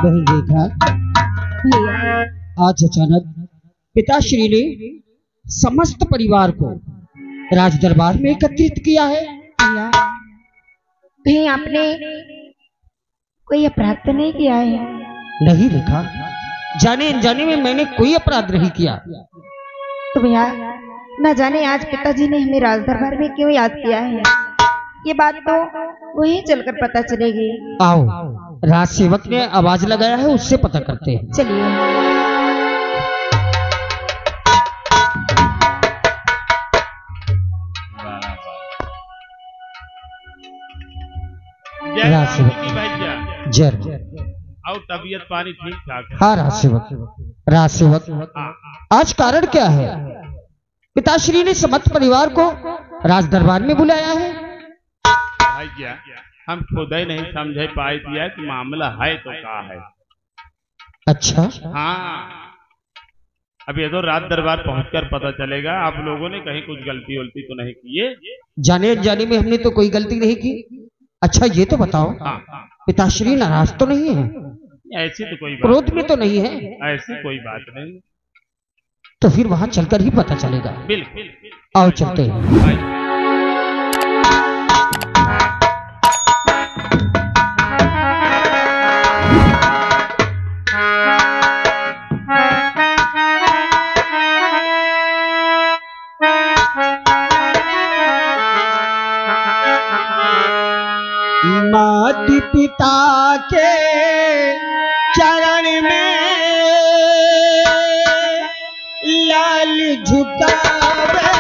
बहन देखा आज अचानक पिताश्री ने समस्त परिवार को राज दरबार में एकत्रित किया है। कहीं आपने कोई अपराध तो नहीं किया है? नहीं रेखा, जाने अनजाने में मैंने कोई अपराध नहीं किया। तो भैया न जाने आज पिताजी ने हमें राज दरबार में क्यों याद किया है, ये बात तो वही चलकर पता चलेगी। आओ, राज सेवक ने आवाज लगाया है, उससे पता करते हैं। चलिए। राज सेवक जर और तबीयत पानी ठीक ठाक है? हाँ राज सेवक आज कारण क्या है? पिताश्री ने समस्त परिवार को राज दरबार में बुलाया है। भैया हम खुद ही नहीं समझे पाए दिया कि मामला है तो क्या है। अच्छा हाँ, अब ये तो रात दरबार पहुंचकर पता चलेगा। आप लोगों ने कहीं कुछ गलती वलती तो नहीं की है? जाने अनजाने में हमने तो कोई गलती नहीं की। अच्छा ये तो बताओ, पिताश्री नाराज तो नहीं है? ऐसी तो कोई बात, क्रोध में तो नहीं है? ऐसी कोई बात नहीं। तो फिर वहां चलकर ही पता चलेगा। बिल्कुल, आओ चलते हैं। माता पिता के चरण में लाल झुकावे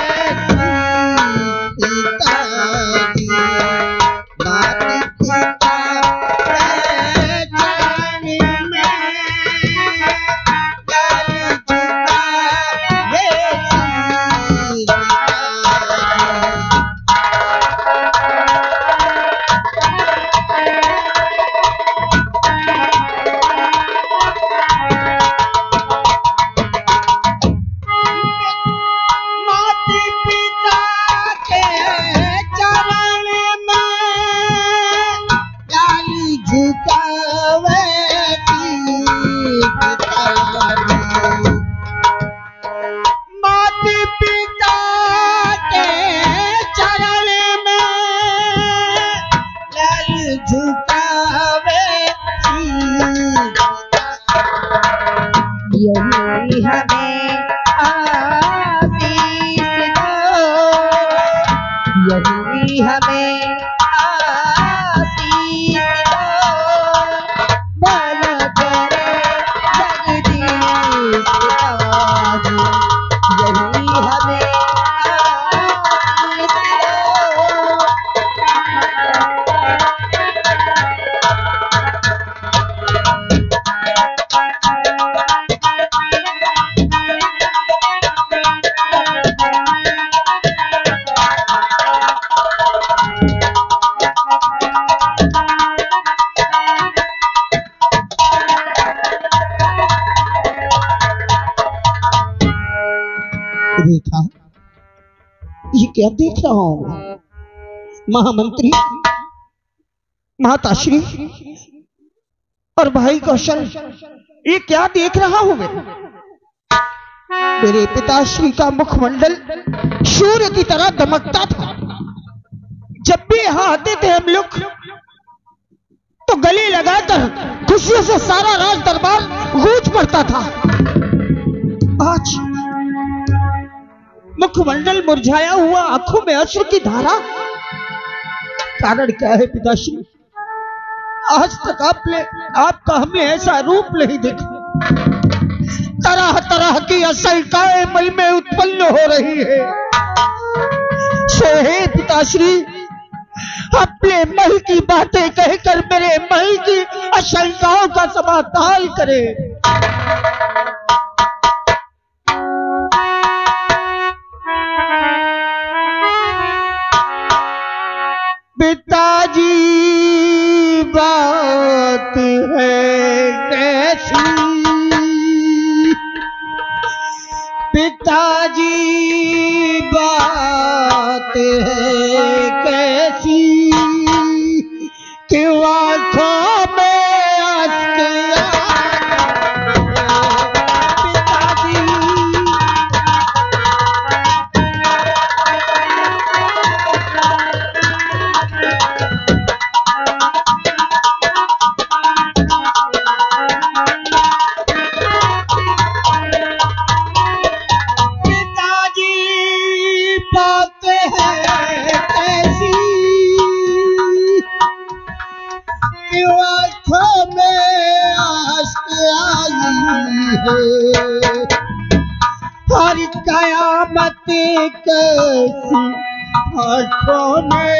पिताजी, माता पिता के चरण में लाल झुकावे देखा, ये क्या देख रहा हूं? महामंत्री माताश्री और भाई कौशल, ये क्या देख रहा हूं मैं? मेरे पिताश्री का मुखमंडल सूर्य की तरह दमकता था। जब भी यहां आते थे हम लोग तो गले लगाकर खुशियों से सारा राज दरबार गूंज पड़ता था। आज मुखमंडल मुरझाया हुआ, आंखों में अश्रु की धारा, कारण क्या है पिताश्री? आज तक आपका हमने ऐसा रूप नहीं देखा। तरह तरह की आशंकाएं मन में उत्पन्न हो रही है। सो हे पिताश्री, अपने महल की बातें कहकर मेरे महल की आशंकाओं का समाधान करें। पिताजी बात है कैसी, पिताजी बात है कैसी, क्यों आंखों में आंसू पिताजी। हर कयामत कैसी आंखों में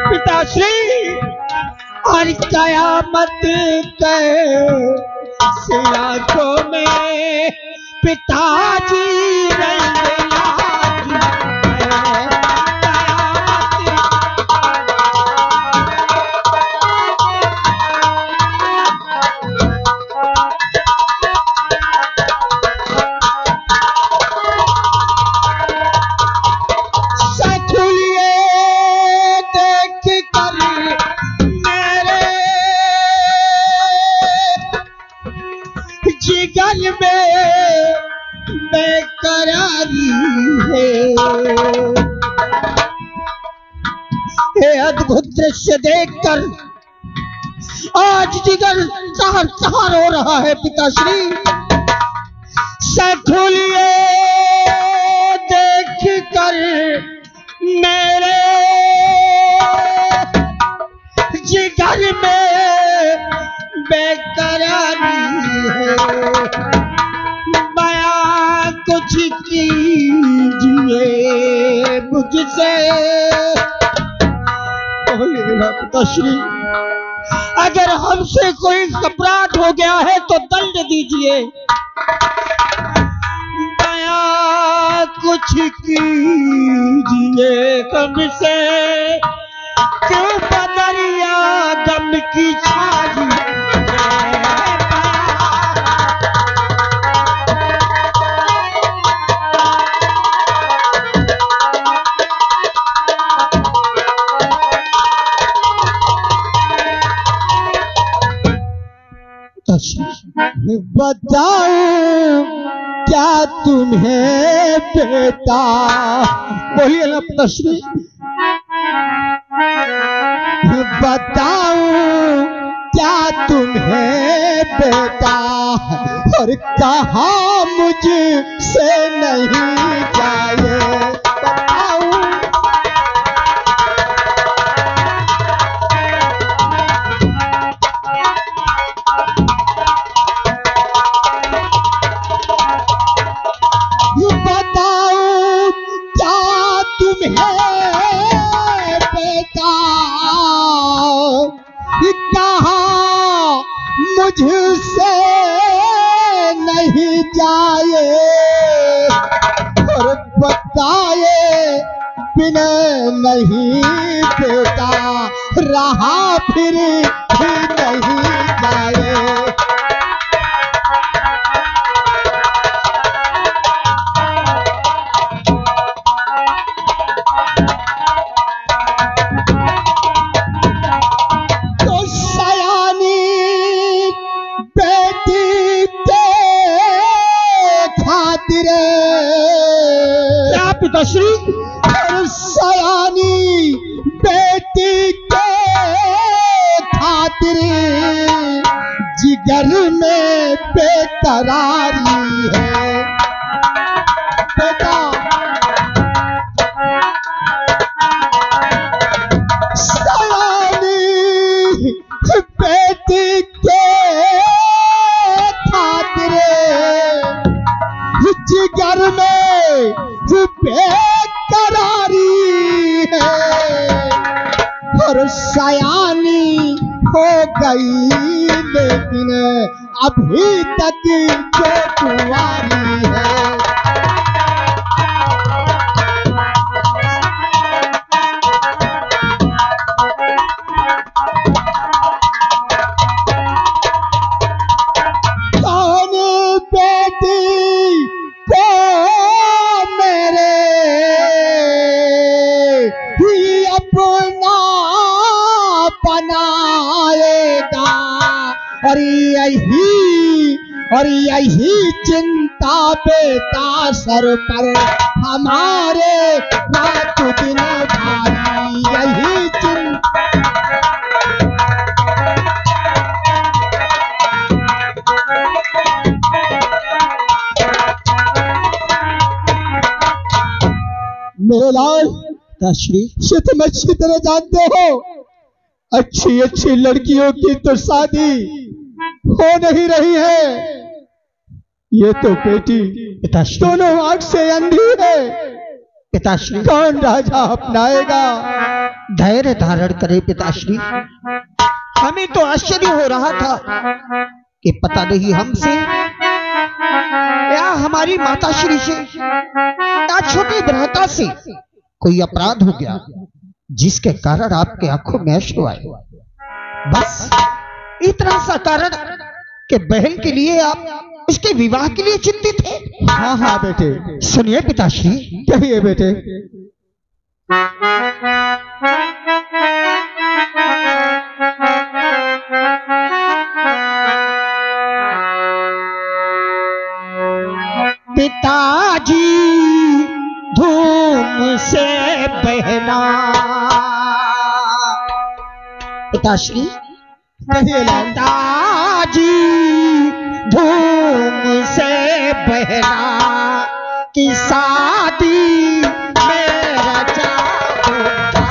पिताश्री, हर कयामत कैसी आंखों में पिताजी रंग लागी है। जिगर में बेकरारी है। ये अद्भुत दृश्य देखकर आज जिगर चहर चहर हो रहा है पिताश्री। सखुलिए देख कर मेरे जिगर में बेकरारी है। बयां कुछ कीजिए मुझसे पिताश्री, अगर हमसे कोई अपराध हो गया है तो दंड दीजिए। बयां कुछ कीजिए हमसे, क्यों बदरिया गम की छाई बताऊं क्या तुम्हें बेटा? बोलिए ना पिताश्री। बताऊं क्या तुम्हें बेटा, और कहा मुझसे नहीं जाए। बताऊं क्या तुम्हें बेटा, कहा मुझसे नहीं जाए, और बताए बिना नहीं बेटा रहा फिर भी नहीं जाए। तो सयान रे। क्या पिताश्री? सयानी बेटी के खातिर जिगर में बेकरारी है। बेटा सयानी बेटी के खातिर जिगर में बेकरारी है। और सयानी हो गई लेकिन अभी तक जो कुंवारी है। कौन बेटी को मेरे ही अपना बनाएगा। और यही चिंता बेटा सर पर हमारे रात दिन भारी। यही चिंता मेरे लाल तुम अच्छी तरह जानते हो अच्छी अच्छी लड़कियों की तो शादी हो नहीं रही है। ये तो बेटी दोनों आंख से अंधी है। पिताश्री कौन राजा अपनाएगा? धैर्य धारण करे पिताश्री। हमें तो आश्चर्य हो रहा था कि पता नहीं हमसे या हमारी माताश्री से या छोटी भ्राता से कोई अपराध हो गया जिसके कारण आपके आंखों में अश्रु आए। बस इतना सा कारण कि बहन के लिए आप उसके विवाह के लिए चिंतित थे। हाँ हाँ बेटे। सुनिए पिताश्री। कहिए बेटे। पिताजी धूम से बहना। पिताश्री पिताजी धूम से बहना की शादी मेरा चाहूंगा।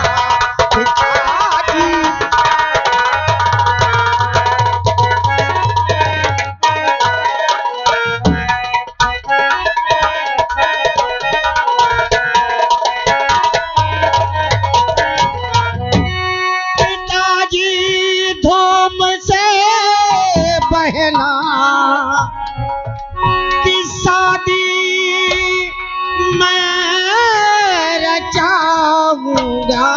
पिताजी की शादी मैं रचाऊंगा।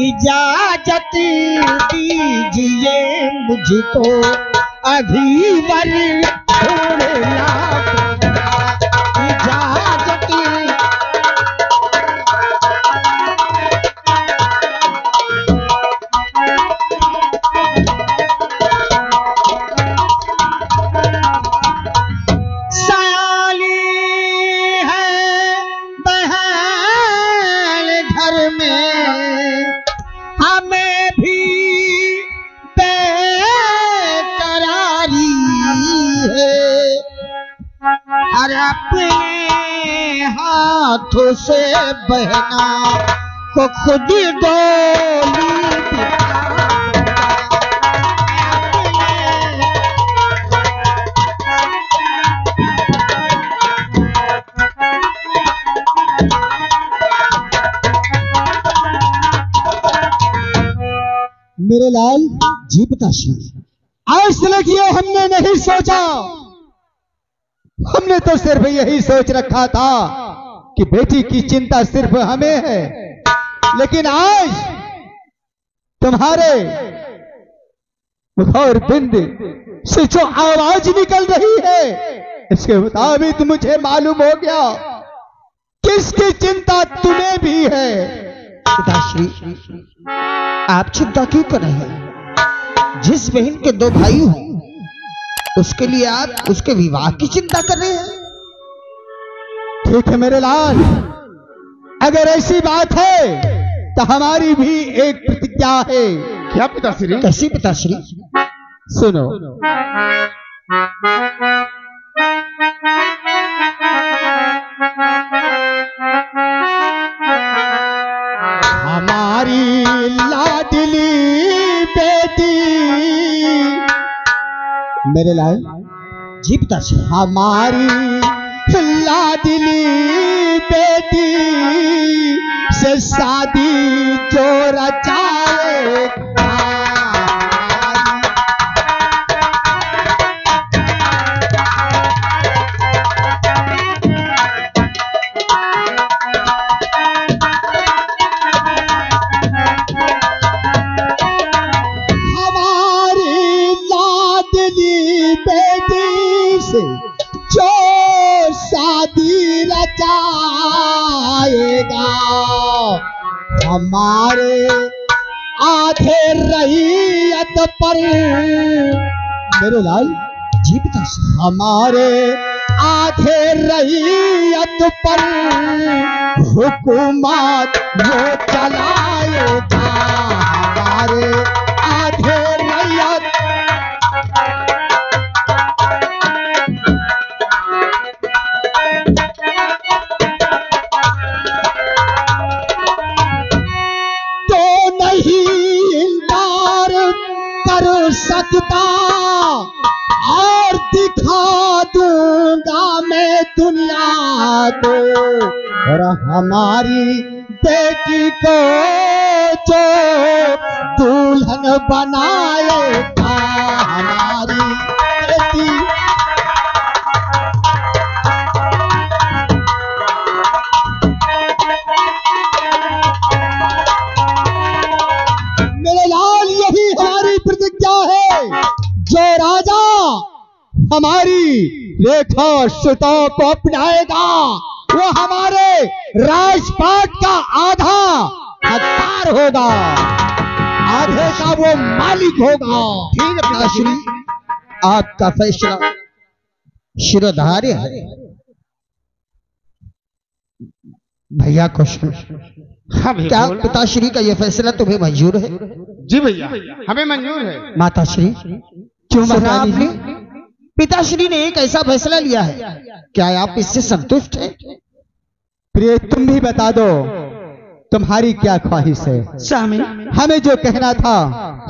इजाजत दीजिए मुझको अभी वर ढूंढना। इजाजत अपने हाथों से बहना को खुद डोली मेरे लाल जी पिताश्री। आज लगियो हमने नहीं सोचा। हमने तो सिर्फ यही सोच रखा था कि बेटी की चिंता सिर्फ हमें है। लेकिन आज तुम्हारे मुखौर बिंद से जो आवाज निकल रही है इसके मुताबिक मुझे मालूम हो गया किसकी चिंता तुम्हें भी है। पिताश्री आप चिंता क्यों कर रहे हैं? जिस बहन के दो भाई हो उसके लिए आप उसके विवाह की चिंता कर रहे हैं। ठीक है मेरे लाल, अगर ऐसी बात है तो हमारी भी एक प्रतिज्ञा है। क्या पिताश्री? कैसी पिताश्री? सुनो। हमारी लाडली बेटी मेरे लाल, जी पिताश्री। हमारी लाडली बेटी से शादी जो रचाएगा, हमारी लाडली बेटी से जो शादी रचाएगा, हमारे आधे रईयत पर मेरे लाल, जी पिताश्री। हमारे आधे रईयत पर हुकूमत वो चलाएगा, हमारे आधे रईयत। तो नहीं इनकार कर सकता और दिखा दूंगा मैं दुनिया को, और हमारी बेटी को जो दुल्हन बनाएगा, हमारी बेटी। मेरे लाल, यही हमारी प्रतिज्ञा है। जो राजा हमारी रेखा श्रुता को अपनाएगा वो हमारे राजपाट का आधा हकदार होगा, आधे का वो मालिक होगा। ठीक है पिताश्री, आपका फैसला शिरोधार्य है। भैया को सुन। हाँ भैया क्या बोल। पिताश्री का यह फैसला तुम्हें मंजूर है? जी भैया, हमें मंजूर है। माताश्री, क्यों सुना आपने? पिताश्री ने एक ऐसा फैसला लिया है, क्या आप इससे संतुष्ट हैं? प्रिय, तुम भी बता दो तुम्हारी क्या ख्वाहिश है। स्वामी, हमें जो कहना था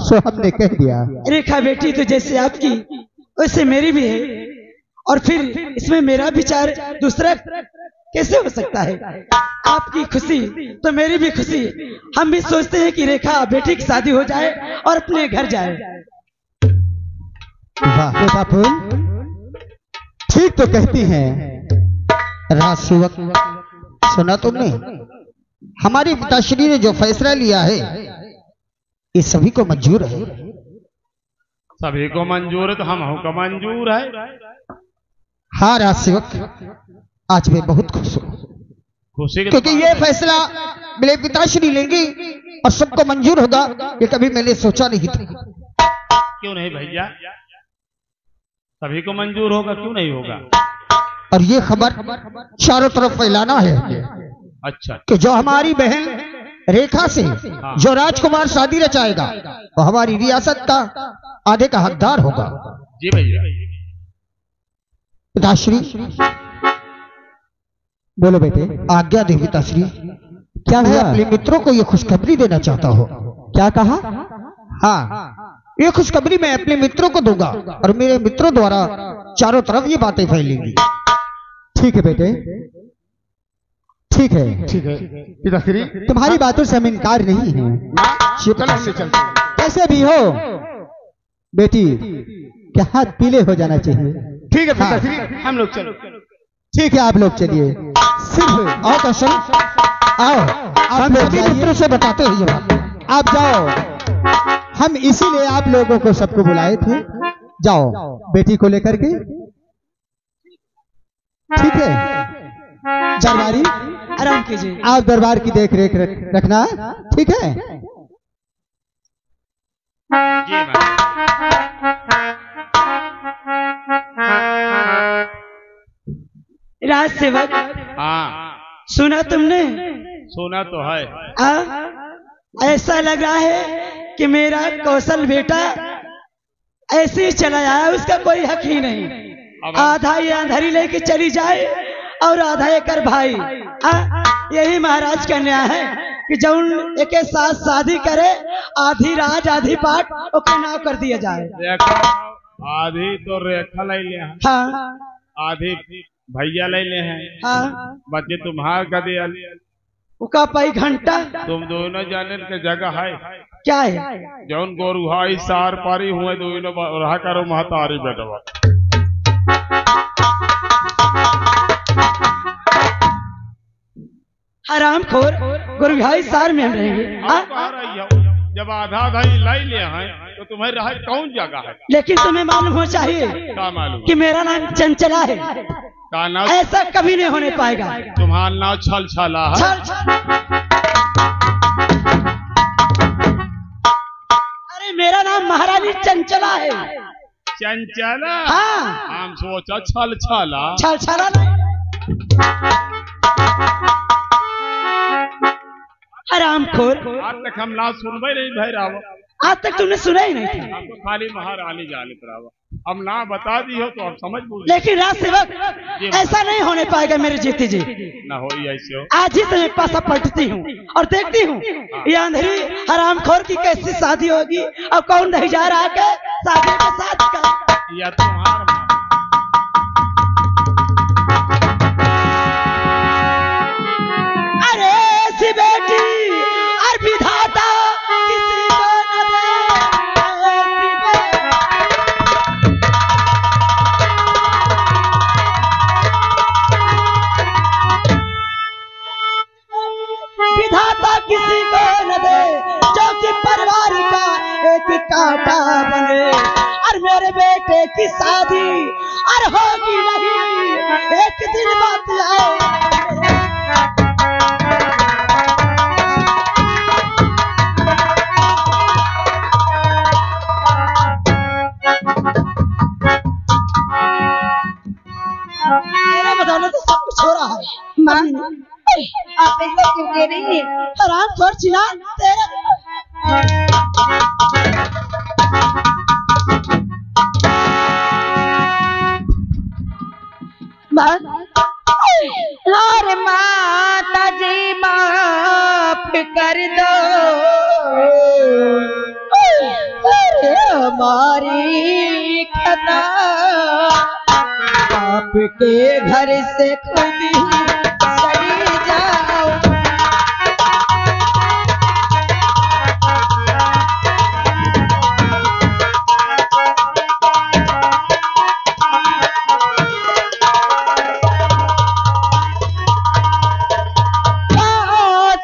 सो हमने कह दिया। रेखा बेटी तो जैसे आपकी वैसे मेरी भी है, और फिर इसमें मेरा विचार दूसरा कैसे हो सकता है? आपकी खुशी तो मेरी भी खुशी। हम भी सोचते हैं कि रेखा बेटी की शादी हो जाए और अपने घर जाए। वाह बापू, ठीक तो कहती हैं। राजसेवक, सुना तुमने? हमारे पिताश्री ने जो फैसला लिया है ये सभी को मंजूर है। सभी को मंजूर है तो हम को मंजूर है। हाँ राजसेवक, आज मैं बहुत खुश हूँ, खुशी की क्योंकि ये फैसला मेरे पिताश्री लेंगे और सबको मंजूर होगा, ये कभी मैंने सोचा नहीं था। क्यों नहीं भैया, सभी को मंजूर होगा, क्यों नहीं होगा? और ये खबर चारों तरफ फैलाना है अच्छा, कि जो हमारी बहन रेखा से जो राजकुमार शादी रचाएगा वो हमारी रियासत का आधे का हकदार होगा। जी भैया। पिताश्री, बोलो बेटे, आज्ञा दे पिताश्री। क्या मैं हुआ? अपने मित्रों को ये खुशखबरी देना चाहता हूँ। क्या कहा? हाँ, ये खुशखबरी मैं अपने मित्रों को दूंगा और मेरे मित्रों द्वारा चारों तरफ ये बातें फैलेंगी। ठीक है बेटे, ठीक है। ठीक है पिताश्री, तुम्हारी बातों से हम इनकार नहीं है। चलो हमने चलते हैं। कैसे भी हो बेटी के हाथ पीले हो जाना चाहिए। ठीक है पिताश्री, हम लोग चलो। ठीक है, आप लोग चलिए। सिर्फ आओ दर्शन, आओ, हम लोग सभी जाइए। मित्रों से बताते हैं ये बात। आप जाओ, हम इसीलिए आप लोगों को सबको बुलाए थे। जाओ बेटी को लेकर के। ठीक है दरबारी, आराम कीजिए। आप दरबार की देख रेख रखना। ठीक है। जी मैम। राज सेवक, हाँ सुना तुमने? सुना तो है। ऐसा लग रहा है कि मेरा कौशल बेटा ऐसे ही चला आया, उसका कोई हक ही नहीं। आधा ये अंधेरी लेके चली जाए और आधा एकर भाई। यही महाराज का न्याय है कि जौन एक साथ शादी करे, आधी राज आधी पाट ओके नाव कर दिया जाए। आधी तो रेखा ले ले हैं, हाँ आधी भैया ले ले हैं, हाँ बच्चे तुम्हार का दिया। उका पाई घंटा तुम दोनों जाने के जगह है क्या है? जौन गोरुहाई सार पारी हुए दोनों रहा करो महतारी बेटवा। हराम खोर गोरुहाई सार में हम रहेंगे। जब आधा आधा ही लाई ले हैं तो तुम्हें रहा कौन जगह है? लेकिन तुम्हें मालूम हो चाहिए क्या मालूम कि मेरा नाम चंचला है। का नाम? ऐसा कभी नहीं होने पाएगा। तुम्हारा नाम छल छला है। अरे मेरा नाम महारानी चंचला है। चंचला? हाँ। हम सोचा छल छला। छल छला नहीं। हराम खोर, आज तक हम ना सुनबे नहीं भाई राव। आज तक तुमने सुना ही नहीं था। हमको खाली महारानी जाने रावा, हम ना बता दी हो तो आप समझ बोल। लेकिन राज सेवक ऐसा नहीं होने पाएगा मेरे जीते जी। ना हो ऐसे हो। आज ही तुम्हें पासा पलटती हूँ और देखती हूँ ये अंधेरी हराम खोर की कैसी शादी होगी और कौन नहीं जा रहा के शादी के साथ कर। या तुम्हारा बेटी और विधाता किसी को न दे। विधाता किसी को न दे जो कि परिवार का एक कांटा बने। और मेरे बेटे की शादी और होगी नहीं, एक दिन बात आए। मेरा बदौलत तो सब कुछ हो रहा है। माँ, आप ऐसा क्यों कह रही हैं? हराम खोर चिना तेरा। अरे माता जी माफ कर दो, अरे हमारी खता आपके घर से खुद ही चली जाओ।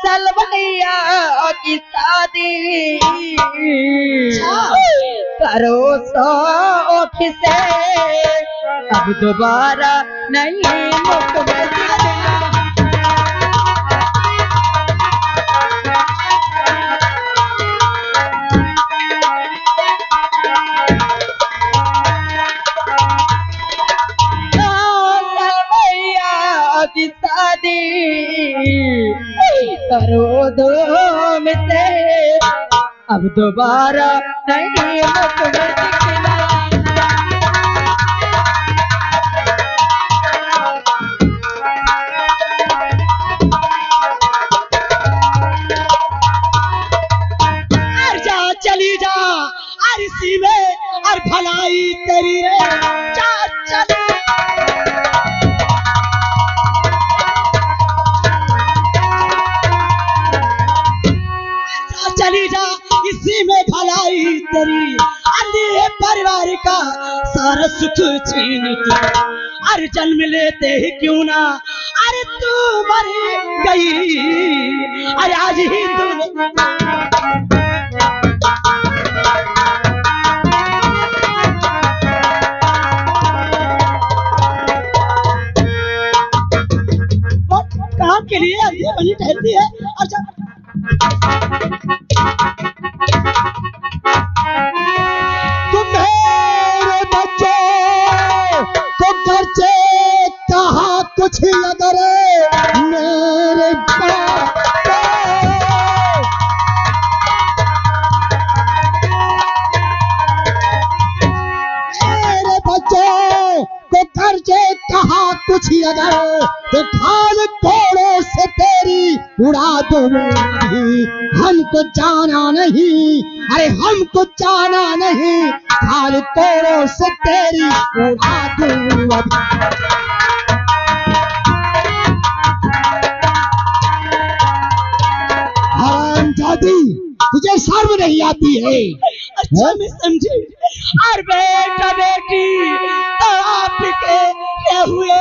सलवैया की शादी करो शौक से, अब दोबारा नहीं मुकबल। की शादी करो दो में से, अब दोबारा नहीं मुकबल। चली जा और इसी में और भलाई तेरी रे जा चली। चली जा इसी में भलाई तेरी, अन्य परिवार का सारा सुख छीन तू। अरे जन्म लेते ही क्यों ना अरे तू मर गई, अरे आज ही तू काम के लिए अंधी बनी ठहरती है। अच्छा तुम्हारे बच्चों को घर से कहा कुछ तो अभी हमको जाना नहीं, अरे हमको जाना नहीं, खाली तोरों से तेरी उड़ा दूं अभी। हरामजादी, तुझे शर्म नहीं आती है? अच्छा मैं समझी। और बेटा बेटी तो आपके क्या हुए?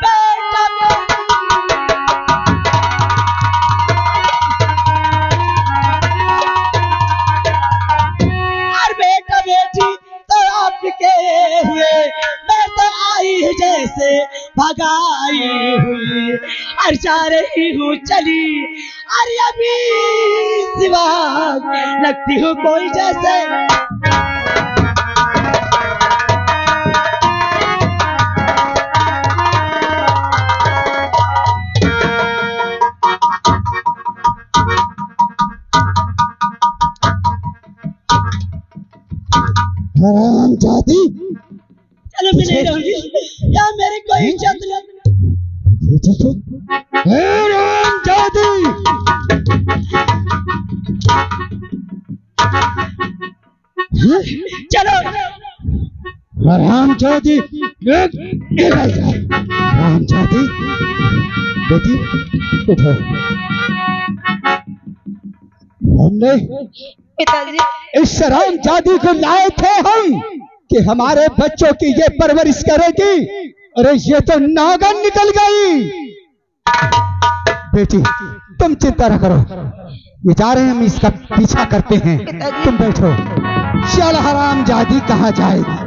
बेटा बेटी और बेटा बेटी तो आपके हुए, मैं तो आई जैसे भगाई हुई और जा रही हूँ चली, अरे अभी सिवा लगती हूँ कोई जैसे। हरामजादी, चलो मैं नहीं रहूंगी, या मेरी कोई इज्जत नहीं। हरामजादी, चलो हरामजादी, हरामजादी, बेटी उठो। हमने पिताजी इस हरामजादी को लाए थे हम कि हमारे बच्चों की ये परवरिश करेगी, अरे ये तो नागन निकल गई। बेटी तुम चिंता न करो, ये जा रहे हैं, हम इसका पीछा करते हैं, तुम बैठो। चल हरामजादी कहाँ जाएगी?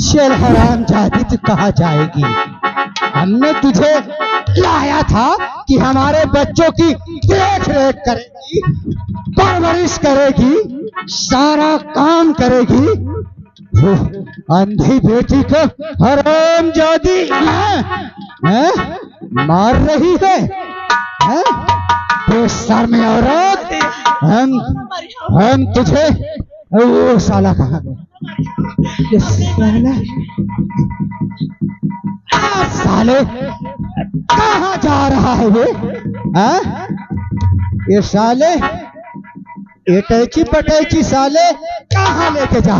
चल हरामजादी तू कहाँ जाएगी? हमने तुझे लाया था कि हमारे बच्चों की देख रेख करेगी, परवरिश करेगी, सारा काम करेगी। वो अंधी बेटी को हरामजादी मार रही है, बेशर्म औरत। हम तुझे, वो साला कहाँ गया? ये साले कहाँ जा रहा है ये साले, ये टैची पटैची साले कहाँ लेके जा?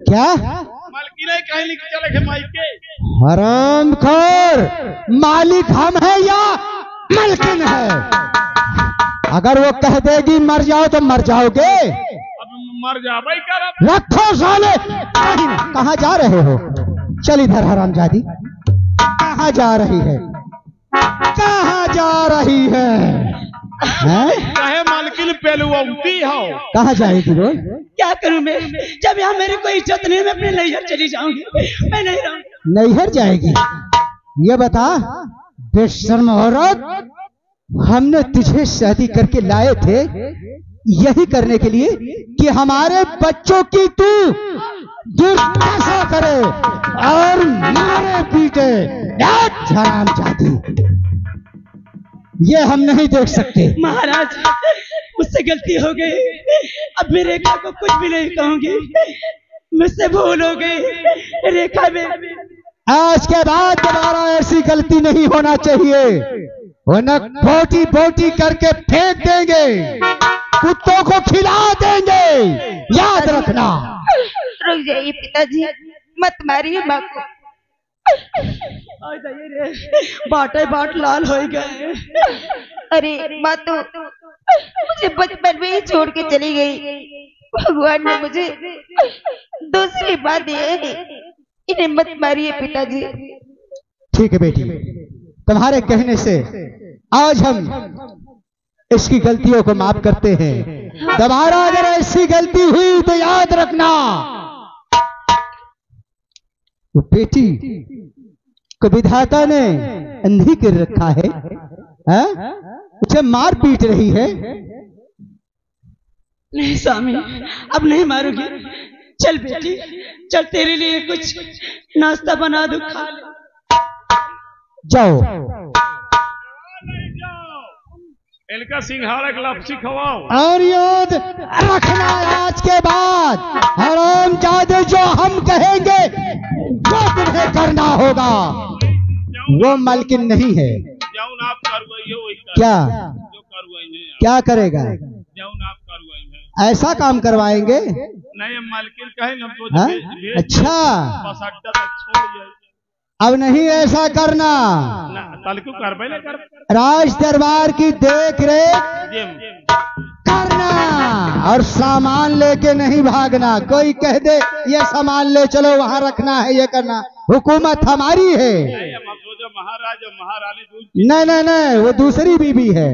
क्या मालकिन कहीं लेके चले थे माइके? हरामखोर, मालिक हम है या मालकिन है? अगर वो कह देगी मर जाओ तो मर जाओगे। अब मर जा भाई, कर रखो साले। कहाँ जा रहे हो? चल इधर हरामजादी, कहाँ जा रही है? कहाँ जा रही है? कहे मालकिन पेलुआती हो। कहाँ जाएगी रोज? क्या करूं मैं, जब यहाँ मेरी कोई इज्जत नहीं, मैं अपने नैहर चली जाऊंगी, मैं नहीं रहूंगी। नैहर जाएगी? ये बता बेशर्म औरत, हमने तुझे शादी करके लाए थे यही करने के लिए कि हमारे बच्चों की तू दुर्दशा करे और मारे पीटे। हरामजादी, ये हम नहीं देख सकते। महाराज मुझसे गलती हो गई, अब मैं रेखा को कुछ भी नहीं कहूंगी, मुझसे भूल हो गई। रेखा में आज के बाद दोबारा ऐसी गलती नहीं होना चाहिए, वरना बोटी बोटी करके फेंक देंगे, कुत्तों को खिला देंगे, याद रखना। रुक जाइए पिताजी, मत मारिए माँ को। बाटे बाट लाल हो गए। अरे माँ तो मुझे बचपन में ही छोड़ के चली गई, भगवान ने मुझे दूसरी बार दिए, इन्हें मत मारिए पिताजी। ठीक है बेटी, तुम्हारे कहने से आज हम इसकी गलतियों को माफ करते हैं। दोबारा अगर ऐसी गलती हुई तो याद रखना, वो बेटी को विधाता ने अंधी कर रखा है, उसे मार पीट रही है। नहीं स्वामी, अब नहीं मारूंगी। चल बेटी चल, तेरे लिए कुछ नाश्ता बना दूं, खा ले। जाओ। इनका सिंघाड़ा एक लपसी खवाओ। और याद रखना आज के बाद हरामजादे जो हम कहेंगे वो तुम्हें करना होगा। वो मालकिन नहीं है। जौन आप करवाइए वही कर। क्या जो करवाइए क्या करेगा? जौन आप करवाइए ऐसा काम करवाएंगे? नहीं मालकिन कहे हम तो हाँ? अच्छा बस अड्डा तक छोड़ जाए। अब नहीं ऐसा करना। ना तल क्यों करबे ना कर। राज दरबार की देख रेख जिम करना और सामान लेके नहीं भागना। कोई कह दे ये सामान ले चलो वहां रखना है, ये करना। हुकूमत हमारी है। हम सोचा महाराज और महारानी दूध। नहीं नहीं नहीं, वो दूसरी बीबी है।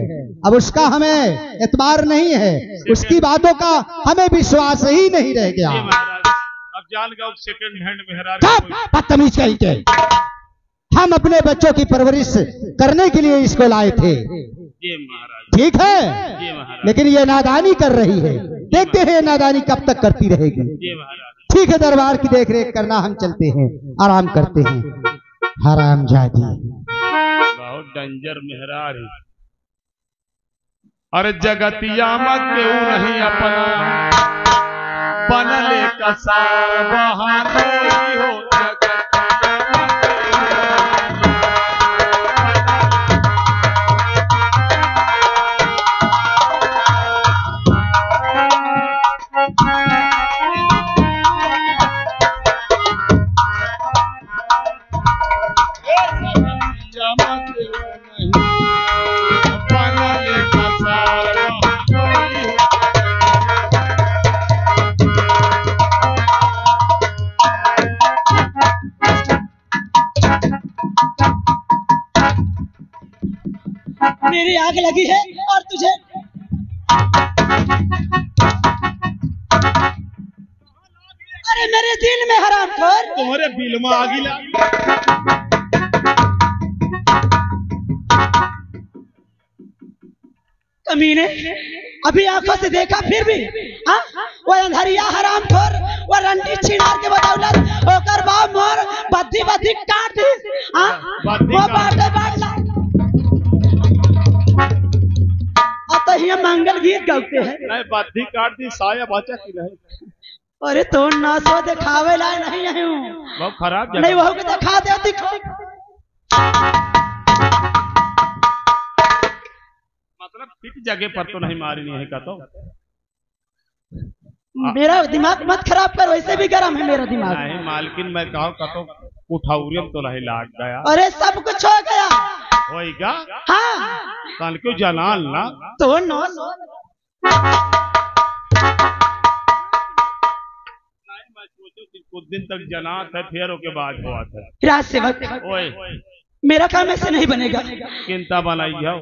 अब उसका हमें एतबार नहीं है, उसकी बातों का हमें विश्वास ही नहीं रह गया। जी महाराज अब जान गया सेकंड हैंड मेहरार कब बदतमीज कहीं के। हम अपने बच्चों की परवरिश करने के लिए इसको लाए थे, जी महाराज। ठीक है, जी महाराज। लेकिन ये नादानी कर रही है। देखते हैं ये नादानी कब तक करती रहेगी। जी महाराज। ठीक है, दरबार की देख रेख करना, हम चलते हैं, आराम करते हैं। हरामजादी बहुत डेंजर मेहरार है। अरे जगतिया मत क्यों नहीं अपना बनले कसार बहाने हो मेरी आग लगी है और तुझे अरे मेरे दिल में हरामखोर। तुम्हारे बिल में आगी लगी। कमीने अभी आंखों से देखा फिर भी हाँ? वो अंधरिया हरामखोर, वो रंडी छिनार के बदौलत होकर बाप मोर बद्दी बद्दी काट दी। हाँ? वो बाटे बाटला तो ये मंगल गीत गाते हैं। नहीं बद्दी काट दी साया बचा की रहे। अरे तो ना सो दिखावे लाए नहीं है बहुत खराब नहीं वह के दिखा दे दिखा। मतलब फिट जगह पर तो नहीं मारनी है का तो। मेरा दिमाग मत खराब कर, वैसे भी गर्म है मेरा दिमाग। नहीं मालकिन मैं कहा का तो उठाउरियम तो नहीं लाग गया। अरे सब कुछ हो गया होएगा हाँ कल क्यों जलाल ना तो नो मैं सोचो कि कुछ दिन तक जनात है फिर के बाद हुआ था। राज सेवक ओए मेरा काम ऐसे नहीं बनेगा। चिंता बनाई है।